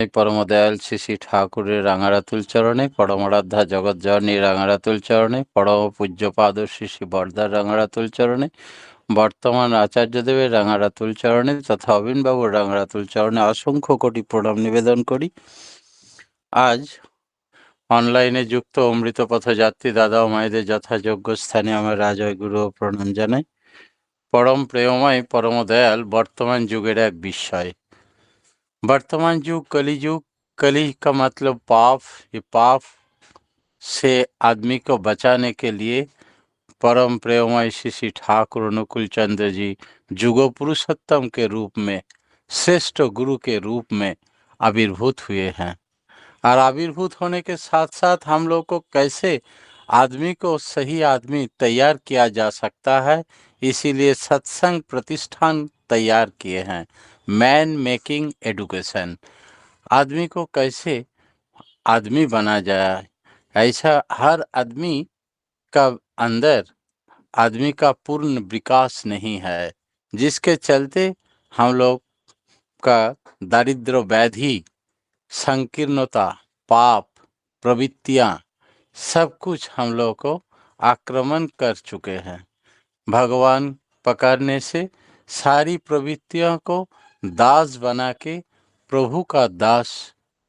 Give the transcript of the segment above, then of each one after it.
परम दयाल श्री श्री ठाकुरेर रांगारातुल चरणे, परमराध्या जगत जननी रांगारातुल चरणे, परम पूज्यपाद श्री श्री बरदार रांगारातुल चरणे, बर्तमान आचार्यदेवेर रांगारातुल चरणे तथा अविन बाबुर रांगारातुल चरणे असंख्य कोटि प्रणाम निवेदन करी। आज অনলাইনে যুক্ত অমৃত পথযাত্রী দাদা ও মায়েদের যথাযোগ্য স্থানে আমার রাজয় গুরু ও প্রণাম জানাই। परम प्रेममय परम दयाल वर्तमान युगेर एक विषय। वर्तमान युग कली युग, कली का मतलब पाप। ये पाप से आदमी को बचाने के लिए परम प्रेममय श्री श्री ठाकुर अनुकूल चंद्र जी युगो पुरुषोत्तम के रूप में, श्रेष्ठ गुरु के रूप में आविर्भूत हुए हैं। और आविर्भूत होने के साथ साथ हम लोग को कैसे आदमी को सही आदमी तैयार किया जा सकता है, इसीलिए सत्संग प्रतिष्ठान तैयार किए हैं। मैन मेकिंग एडुकेशन, आदमी को कैसे आदमी बना जाए, ऐसा हर आदमी का अंदर आदमी का पूर्ण विकास नहीं है, जिसके चलते हम लोग का दारिद्र व्याधि, संकीर्णता, पाप, प्रवृत्तियाँ सब कुछ हम लोग को आक्रमण कर चुके हैं। भगवान पकड़ने से सारी प्रवृत्तियों को दास बना के प्रभु का दास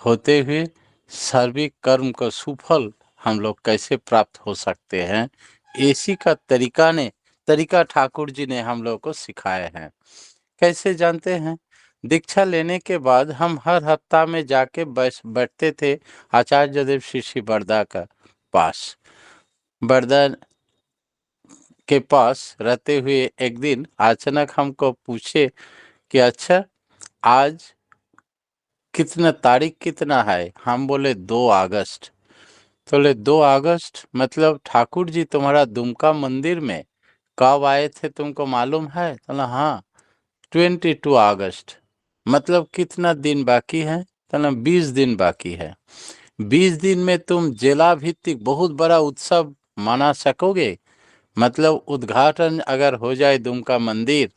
होते हुए सर्विक कर्म को सुफल हम लोग कैसे प्राप्त हो सकते हैं, इसी का तरीका ठाकुर जी ने हम लोग को सिखाए हैं। कैसे जानते हैं? दीक्षा लेने के बाद हम हर हफ्ता में जाके बैठते थे आचार्य देव श्री श्री बरदा का पास। बरदा के पास रहते हुए एक दिन अचानक हमको पूछे कि अच्छा आज कितना तारीख कितना है? हम बोले 2 अगस्त। तो बोले 2 अगस्त मतलब ठाकुर जी तुम्हारा दुमका मंदिर में कब आए थे तुमको मालूम है? तो हाँ 22 अगस्त। मतलब कितना दिन बाकी है? तो 20 दिन बाकी है। 20 दिन में तुम जिला भित्तिक बहुत बड़ा उत्सव मना सकोगे? मतलब उद्घाटन अगर हो जाए दुमका मंदिर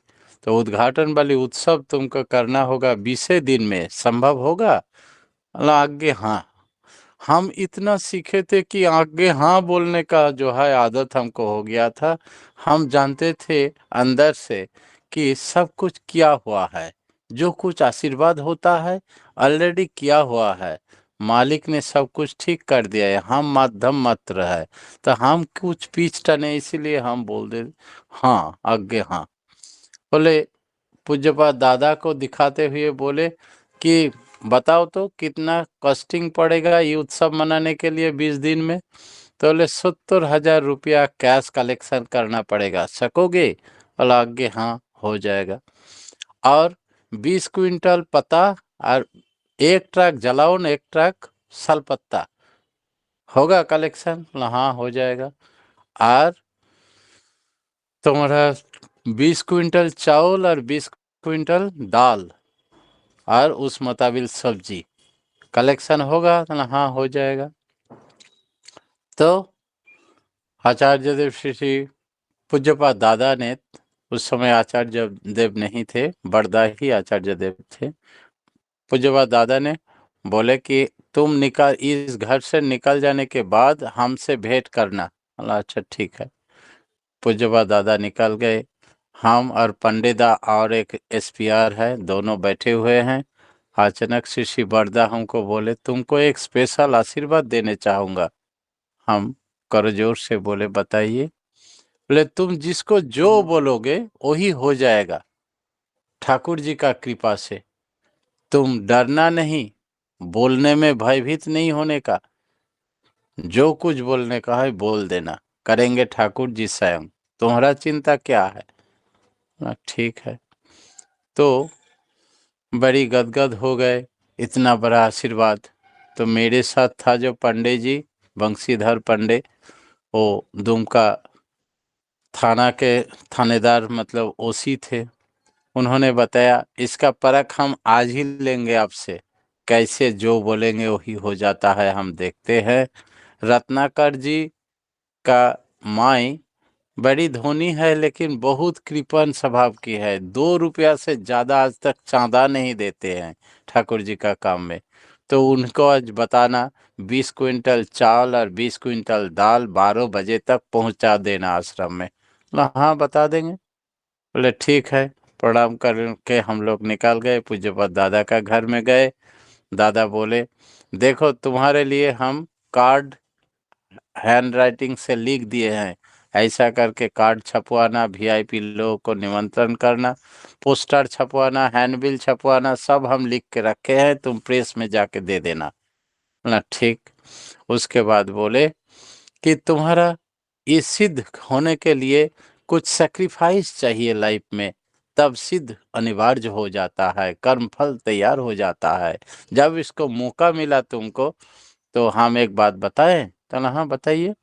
तो उद्घाटन वाली उत्सव तुमको करना होगा 20 दिन में, संभव होगा? आगे हाँ। हम इतना सीखे थे कि आगे हाँ बोलने का जो है आदत हमको हो गया था। हम जानते थे अंदर से कि सब कुछ किया हुआ है, जो कुछ आशीर्वाद होता है ऑलरेडी किया हुआ है, मालिक ने सब कुछ ठीक कर दिया है, हम माध्यम मात्र है। तो हम कुछ पीछ टने, इसीलिए हम बोल दे हाँ आगे हाँ। बोले पूज्यपाद दादा को दिखाते हुए बोले कि बताओ तो कितना कॉस्टिंग पड़ेगा ये उत्सव मनाने के लिए 20 दिन में? तो बोले 70,000 रुपया कैश कलेक्शन करना पड़ेगा, सकोगे? बोला आगे हाँ हो जाएगा। और 20 क्विंटल पत्ता और 1 ट्रक जलाउन, 1 ट्रक सलपत्ता होगा कलेक्शन? बोला हाँ हो जाएगा। और तुम्हारा 20 क्विंटल चावल और 20 क्विंटल दाल और उस मुताबिक सब्जी कलेक्शन होगा? तो हाँ हो जाएगा। तो आचार्य देव श्री श्री पूज्यपाद दादा ने, उस समय आचार्य देव नहीं थे, बरदा ही आचार्य देव थे, पूज्यपाद दादा ने बोले कि तुम निकल, इस घर से निकल जाने के बाद हमसे भेंट करना। बोला अच्छा ठीक है। पूज्यपाद दादा निकल गए। हम और पंडिता और एक एसपीआर है, दोनों बैठे हुए हैं। अचानक श्री श्री बरदा हमको बोले तुमको एक स्पेशल आशीर्वाद देने चाहूँगा। हम करजोर से बोले बताइए। बोले तुम जिसको जो बोलोगे वही हो जाएगा ठाकुर जी का कृपा से। तुम डरना नहीं, बोलने में भयभीत नहीं होने का, जो कुछ बोलने का है बोल देना, करेंगे ठाकुर जी स्वयं, तुम्हारा चिंता क्या है? ठीक है। तो बड़ी गदगद हो गए, इतना बड़ा आशीर्वाद। तो मेरे साथ था जो पंडे जी, बंशीधर पंडे, वो दुमका थाना के थानेदार मतलब ओसी थे। उन्होंने बताया इसका परख हम आज ही लेंगे आपसे, कैसे जो बोलेंगे वही हो जाता है, हम देखते हैं। रत्नाकर जी का माई बड़ी धोनी है लेकिन बहुत कृपण स्वभाव की है। 2 रुपया से ज्यादा आज तक चांदा नहीं देते हैं ठाकुर जी का काम में। तो उनको आज बताना 20 क्विंटल चावल और 20 क्विंटल दाल 12 बजे तक पहुंचा देना आश्रम में। बोला हाँ बता देंगे। बोले ठीक है। प्रणाम करके हम लोग निकल गए, पूज्यपाद दादा का घर में गए। दादा बोले देखो तुम्हारे लिए हम कार्ड हैंड राइटिंग से लिख दिए हैं, ऐसा करके कार्ड छपवाना, वीआईपी लोगों को निमंत्रण करना, पोस्टर छपवाना, हैंडबिल छपवाना, सब हम लिख के रखे हैं, तुम प्रेस में जाके दे देना ना। ठीक। उसके बाद बोले कि तुम्हारा ये सिद्ध होने के लिए कुछ सेक्रीफाइस चाहिए लाइफ में, तब सिद्ध अनिवार्य हो जाता है, कर्मफल तैयार हो जाता है। जब इसको मौका मिला तुमको, तो हम एक बात बताएं? तो हाँ बताइए।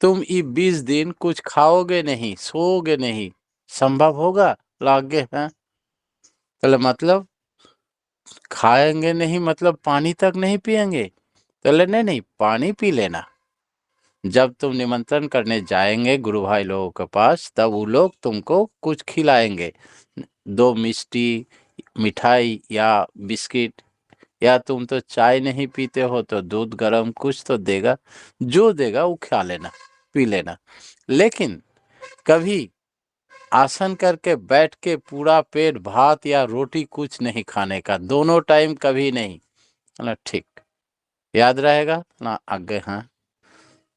तुम ये 20 दिन कुछ खाओगे नहीं, सोओगे नहीं, संभव होगा? लागे हैं। चलो मतलब खाएंगे नहीं मतलब पानी तक नहीं पिएंगे? चले नहीं नहीं, पानी पी लेना। जब तुम निमंत्रण करने जाएंगे गुरु भाई लोगों के पास, तब वो लोग तुमको कुछ खिलाएंगे, 2 मिष्टी, मिठाई या बिस्किट, या तुम तो चाय नहीं पीते हो तो दूध गरम कुछ तो देगा, जो देगा वो खा लेना, पी लेना। लेकिन कभी आसन करके बैठ के पूरा पेट भात या रोटी कुछ नहीं खाने का, दोनों टाइम कभी नहीं। ना ठीक, याद रहेगा ना आगे? हाँ।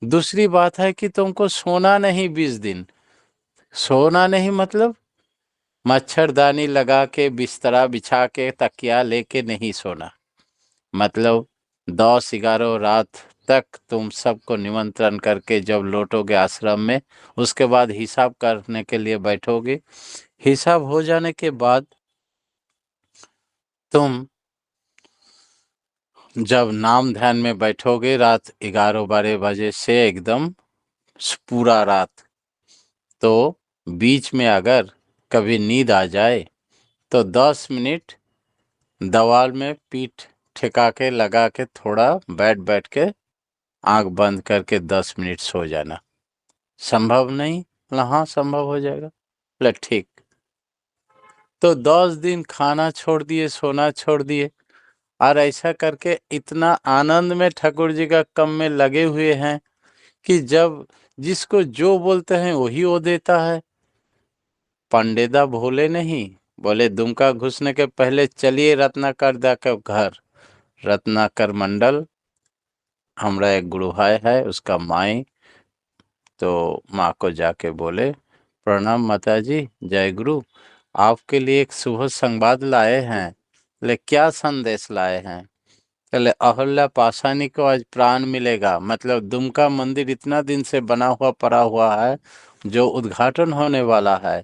दूसरी बात है कि तुमको सोना नहीं 20 दिन। सोना नहीं मतलब मच्छरदानी लगा के बिस्तरा बिछा के तकिया लेके नहीं सोना। मतलब 10-11 रात तक तुम सबको निमंत्रण करके जब लौटोगे आश्रम में, उसके बाद हिसाब करने के लिए बैठोगे। हिसाब हो जाने के बाद तुम जब नाम ध्यान में बैठोगे, रात 11-12 बजे से एकदम पूरा रात, तो बीच में अगर कभी नींद आ जाए तो 10 मिनट दीवार में पीठ ठेका के लगा के थोड़ा बैठ बैठ के आंख बंद करके 10 मिनट सो जाना। संभव नहीं? बोला हाँ संभव हो जाएगा। बोला ठीक। तो 10 दिन खाना छोड़ दिए, सोना छोड़ दिए, और ऐसा करके इतना आनंद में ठाकुर जी का कम में लगे हुए हैं कि जब जिसको जो बोलते हैं वही वो देता है। पंडेदा भोले नहीं, बोले दुमका घुसने के पहले चलिए रत्नाकर दा के घर। रत्नाकर मंडल हमारा एक गुरु भाई है, उसका माई। तो माँ को जाके बोले प्रणाम माता जी, जय गुरु, आपके लिए एक शुभ संवाद लाए हैं। ले क्या संदेश लाए हैं? चले अहल्या पाषाणी को आज प्राण मिलेगा, मतलब दुमका मंदिर इतना दिन से बना हुआ पड़ा हुआ है, जो उद्घाटन होने वाला है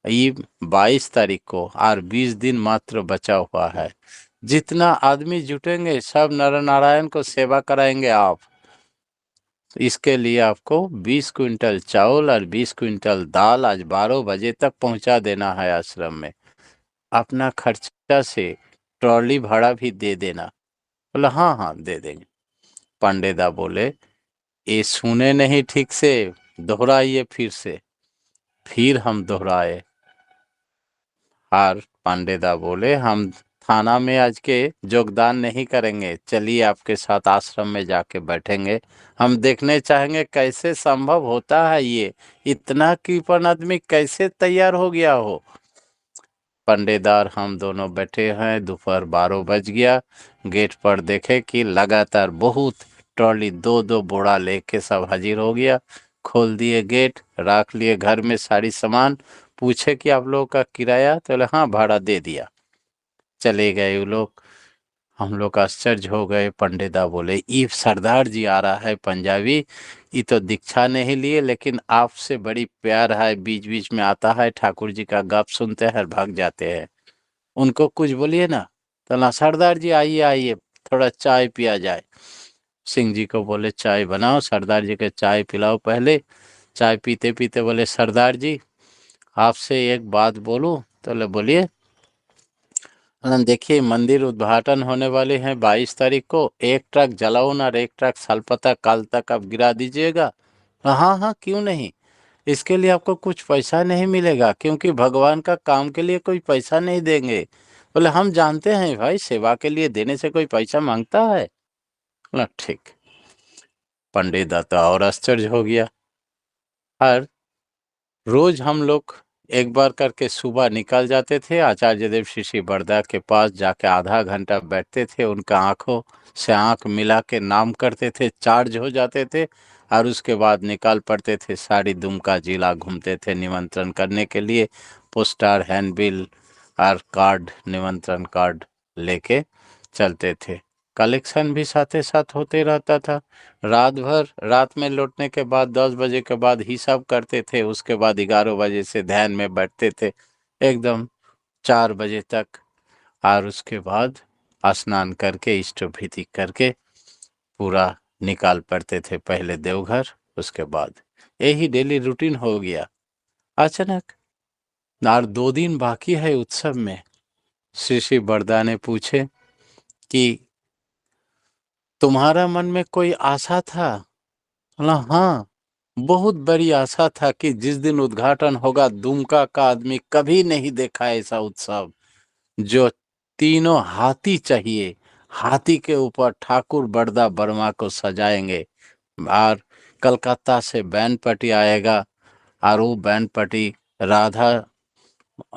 ये 22 तारीख को, और 20 दिन मात्र बचा हुआ है। जितना आदमी जुटेंगे सब नर नारायण को सेवा कराएंगे आप। इसके लिए आपको 20 क्विंटल चावल और 20 क्विंटल दाल आज 12 बजे तक पहुंचा देना है आश्रम में। अपना खर्चा से ट्रॉली भाड़ा भी दे देना। बोला हाँ हाँ दे देंगे। पांडेदा बोले ये सुने नहीं ठीक से, दोहराइए फिर से। फिर हम दोहराए। और पांडेदा बोले हम थाना में आज के योगदान नहीं करेंगे, चलिए आपके साथ आश्रम में जाके बैठेंगे, हम देखने चाहेंगे कैसे संभव होता है ये, इतना कृपण आदमी कैसे तैयार हो गया हो। पंडेदार हम दोनों बैठे हैं, दोपहर 12 बज गया। गेट पर देखे कि लगातार बहुत ट्रॉली 2-2 बोरा लेके सब हाजिर हो गया। खोल दिए गेट, रख लिए घर में सारी सामान। पूछे कि आप लोगों का किराया? तो बोले हाँ भाड़ा दे दिया। चले गए वो लोग। हम लोग आश्चर्य हो गए। पंडिता बोले ये सरदार जी आ रहा है पंजाबी, ये तो दीक्षा नहीं लिए लेकिन आपसे बड़ी प्यार है, बीच बीच में आता है, ठाकुर जी का गप सुनते हैं और भाग जाते हैं। उनको कुछ बोलिए ना। तो ना सरदार जी आइए आइए, थोड़ा चाय पिया जाए। सिंह जी को बोले चाय बनाओ, सरदार जी के चाय पिलाओ पहले। चाय पीते पीते बोले सरदार जी आपसे एक बात बोलूं? तो बोले बोलिए। देखिए मंदिर उद्घाटन होने वाले हैं 22 तारीख को, एक ट्रक जलाउन और एक ट्रक सालपता काल तक आप गिरा दीजिएगा। हाँ हाँ क्यों नहीं, इसके लिए आपको कुछ पैसा नहीं मिलेगा, क्योंकि भगवान का काम के लिए कोई पैसा नहीं देंगे। बोले हम जानते हैं भाई, सेवा के लिए देने से कोई पैसा मांगता है। बोला ठीक। पंडित दत्ता और आश्चर्य हो गया। हर रोज हम लोग एक बार करके सुबह निकल जाते थे, आचार्य देव शिशि बरदा के पास जाके आधा घंटा बैठते थे, उनका आंखों से आंख मिला के नाम करते थे, चार्ज हो जाते थे, और उसके बाद निकाल पड़ते थे, सारी दुमका जिला घूमते थे निमंत्रण करने के लिए, पोस्टर हैंडबिल और कार्ड, निमंत्रण कार्ड लेके चलते थे। कलेक्शन भी साथ साथ होते रहता था। रात भर, रात में लौटने के बाद 10 बजे के बाद हिसाब करते थे, उसके बाद 11 बजे से ध्यान में बैठते थे एकदम 4 बजे तक, और उसके बाद स्नान करके इष्ट भीति करके पूरा निकाल पड़ते थे पहले देवघर, उसके बाद यही डेली रूटीन हो गया। अचानक और 2 दिन बाकी है उत्सव में, श्री श्री बरदा ने पूछे कि तुम्हारा मन में कोई आशा था? बोला हाँ, बहुत बड़ी आशा था कि जिस दिन उद्घाटन होगा, दुमका का आदमी कभी नहीं देखा ऐसा उत्सव, जो तीनों हाथी चाहिए, हाथी के ऊपर ठाकुर बरदा वर्मा को सजाएंगे, और कलकत्ता से बैंड पार्टी आएगा, और वो बैंड पार्टी राधा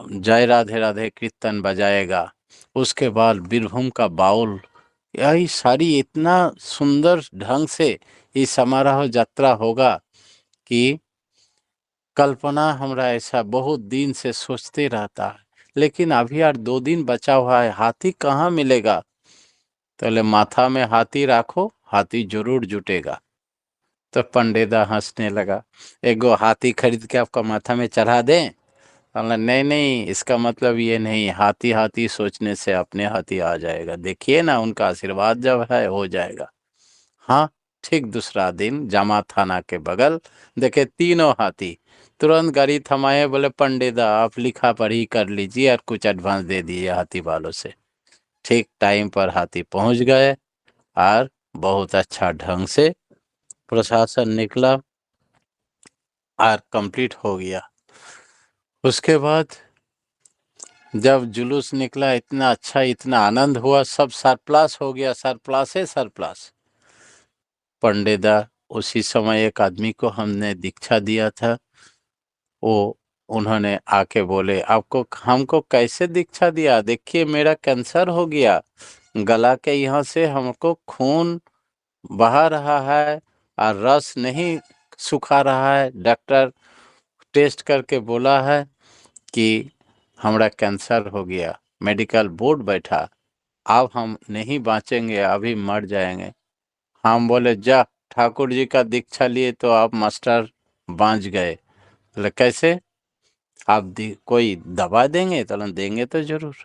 जय राधे राधे कीर्तन बजाएगा, उसके बाद बीरभूम का बाउल, यही सारी इतना सुंदर ढंग से ये समारोह यात्रा होगा कि कल्पना हमरा ऐसा बहुत दिन से सोचते रहता है, लेकिन अभी यार 2 दिन बचा हुआ है, हाथी कहाँ मिलेगा? तो बोले माथा में हाथी राखो, हाथी जरूर जुटेगा। तो पंडेदा हंसने लगा, एगो हाथी खरीद के आपका माथा में चढ़ा दें? बोला नहीं नहीं, इसका मतलब ये नहीं, हाथी हाथी सोचने से अपने हाथी आ जाएगा, देखिए ना उनका आशीर्वाद जब है हो जाएगा। हाँ। ठीक दूसरा दिन जामा थाना के बगल देखे तीनों हाथी, तुरंत गाड़ी थमाए, बोले पंडिता आप लिखा पढ़ी कर लीजिए और कुछ एडवांस दे दिए हाथी वालों से। ठीक टाइम पर हाथी पहुंच गए, और बहुत अच्छा ढंग से प्रशासन निकला और कंप्लीट हो गया। उसके बाद जब जुलूस निकला, इतना अच्छा, इतना आनंद हुआ, सब सरप्लस हो गया, सरप्लस है सरप्लस। पंडेदा, उसी समय एक आदमी को हमने दीक्षा दिया था, वो उन्होंने आके बोले आपको हमको कैसे दीक्षा दिया? देखिए मेरा कैंसर हो गया, गला के यहाँ से हमको खून बहा रहा है और रस नहीं सुखा रहा है, डॉक्टर टेस्ट करके बोला है कि हमारा कैंसर हो गया, मेडिकल बोर्ड बैठा, अब हम नहीं बाँचेंगे, अभी मर जाएंगे। हम बोले जा, ठाकुर जी का दीक्षा लिए तो आप मास्टर बाँच गए। बोले कैसे? आप कोई दवा देंगे? तो बोले देंगे तो जरूर।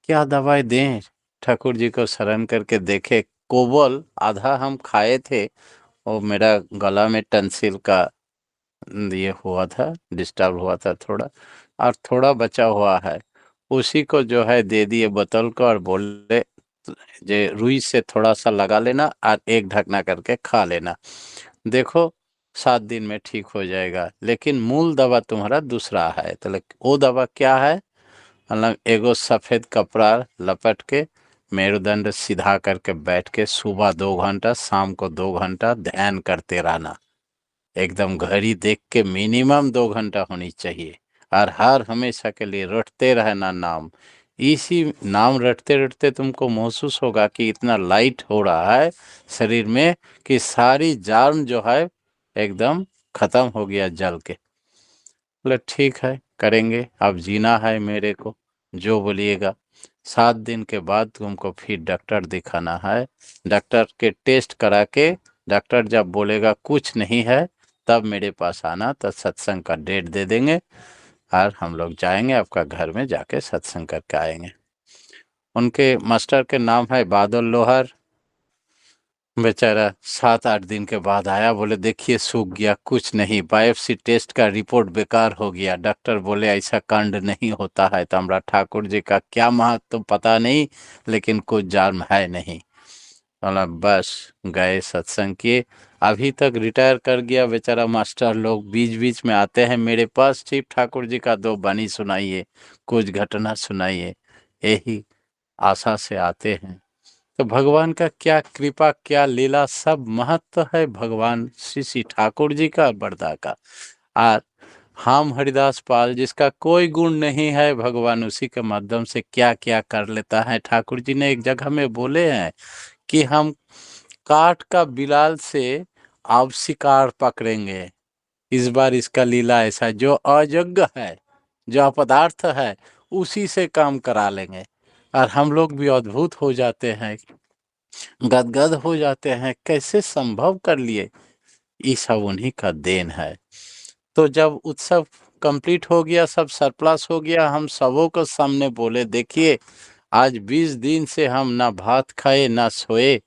क्या दवाई दें? ठाकुर जी को शरण करके देखे, कोबल आधा हम खाए थे, वो मेरा गला में टंसिल का ये हुआ था, डिस्टर्ब हुआ था थोड़ा, और थोड़ा बचा हुआ है, उसी को जो है दे दिए बोतल को, और बोले जे रुई से थोड़ा सा लगा लेना और एक ढकना करके खा लेना, देखो 7 दिन में ठीक हो जाएगा, लेकिन मूल दवा तुम्हारा दूसरा है। तो वो दवा क्या है? मतलब एगो सफेद कपड़ा लपेट के, मेरुदंड सीधा करके बैठ के सुबह 2 घंटा, शाम को 2 घंटा ध्यान करते रहना, एकदम घड़ी देख के मिनिमम 2 घंटा होनी चाहिए, और हर हमेशा के लिए रटते रहना नाम। इसी नाम रटते रटते तुमको महसूस होगा कि इतना लाइट हो रहा है शरीर में कि सारी जान जो है एकदम खत्म हो गया जल के। बोले ठीक है करेंगे, अब जीना है मेरे को, जो बोलिएगा। 7 दिन के बाद तुमको फिर डॉक्टर दिखाना है, डॉक्टर के टेस्ट करा के, डॉक्टर जब बोलेगा कुछ नहीं है, तब मेरे पास आना, तो सत्संग का डेट दे देंगे, और हम लोग जाएंगे आपका घर में जाके सत्संग करके आएंगे। उनके मास्टर के नाम है बादल लोहार। बेचारा 7-8 दिन के बाद आया, बोले देखिए सूख गया, कुछ नहीं, बायोप्सी टेस्ट का रिपोर्ट बेकार हो गया, डॉक्टर बोले ऐसा कांड नहीं होता है, तो हमारा ठाकुर जी का क्या महत्व तो पता नहीं, लेकिन कुछ जार्म है नहीं। बोला बस, गए सत्संग किए, अभी तक रिटायर कर गया बेचारा मास्टर लोग बीच बीच में आते हैं मेरे पास, शिव ठाकुर जी का दो बानी सुनाइए, कुछ घटना सुनाइए, यही आशा से आते हैं। तो भगवान का क्या कृपा, क्या लीला, सब महत्व है भगवान श्री श्री ठाकुर जी का, बरदा का। और हम हरिदास पाल जिसका कोई गुण नहीं है, भगवान उसी के माध्यम से क्या क्या कर लेता है। ठाकुर जी ने एक जगह में बोले हैं कि हम काठ का बिलाल से अब शिकार पकड़ेंगे। इस बार इसका लीला ऐसा है, जो अयोग्य है, जो अपदार्थ है, उसी से काम करा लेंगे। और हम लोग भी अद्भुत हो जाते हैं, गदगद हो जाते हैं, कैसे संभव कर लिए। ये सब उन्हीं का देन है। तो जब उत्सव कंप्लीट हो गया, सब सरप्लस हो गया, हम सबों को सामने बोले देखिए आज 20 दिन से हम ना भात खाए ना सोए,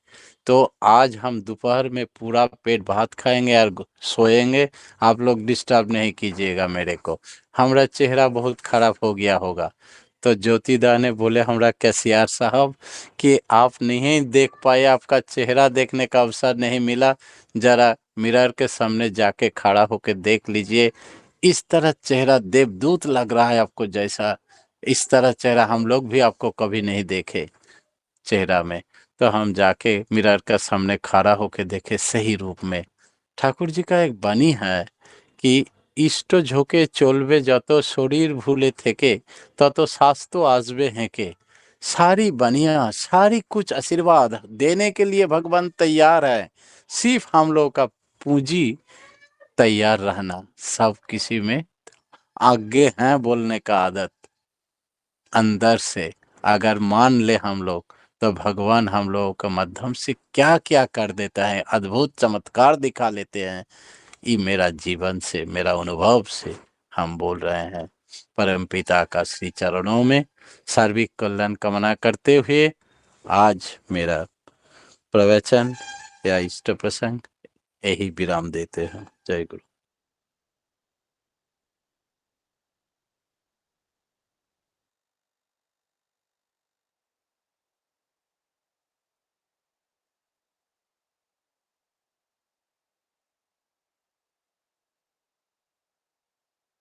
तो आज हम दोपहर में पूरा पेट भात खाएंगे और सोएंगे। आप लोग डिस्टर्ब नहीं कीजिएगा मेरे को, हमारा चेहरा बहुत खराब हो गया होगा। तो ज्योतिदा ने बोले हमरा कैशियर साहब कि आप नहीं देख पाए, आपका चेहरा देखने का अवसर नहीं मिला, जरा मिरर के सामने जाके खड़ा होके देख लीजिए। इस तरह चेहरा देवदूत लग रहा है आपको, जैसा इस तरह चेहरा हम लोग भी आपको कभी नहीं देखे चेहरा में। तो हम जाके मिरर के सामने खड़ा होके देखे सही रूप में। ठाकुर जी का एक बानी है कि इष्ट झोंके चलबे যত शरीर भूले थेके तत স্বাস্থ্য আসবে হেঁকে। सारी बनिया, सारी कुछ आशीर्वाद देने के लिए भगवान तैयार है, सिर्फ हम लोग का पूंजी तैयार रहना। सब किसी में आगे हैं बोलने का आदत अंदर से अगर मान ले हम लोग, तो भगवान हम लोगों के माध्यम से क्या क्या कर देता है, अद्भुत चमत्कार दिखा लेते हैं। ये मेरा जीवन से, मेरा अनुभव से हम बोल रहे हैं। परम पिता का श्री चरणों में सार्विक कल्याण कामना करते हुए आज मेरा प्रवचन या इष्ट प्रसंग यही विराम देते हैं। जय गुरु।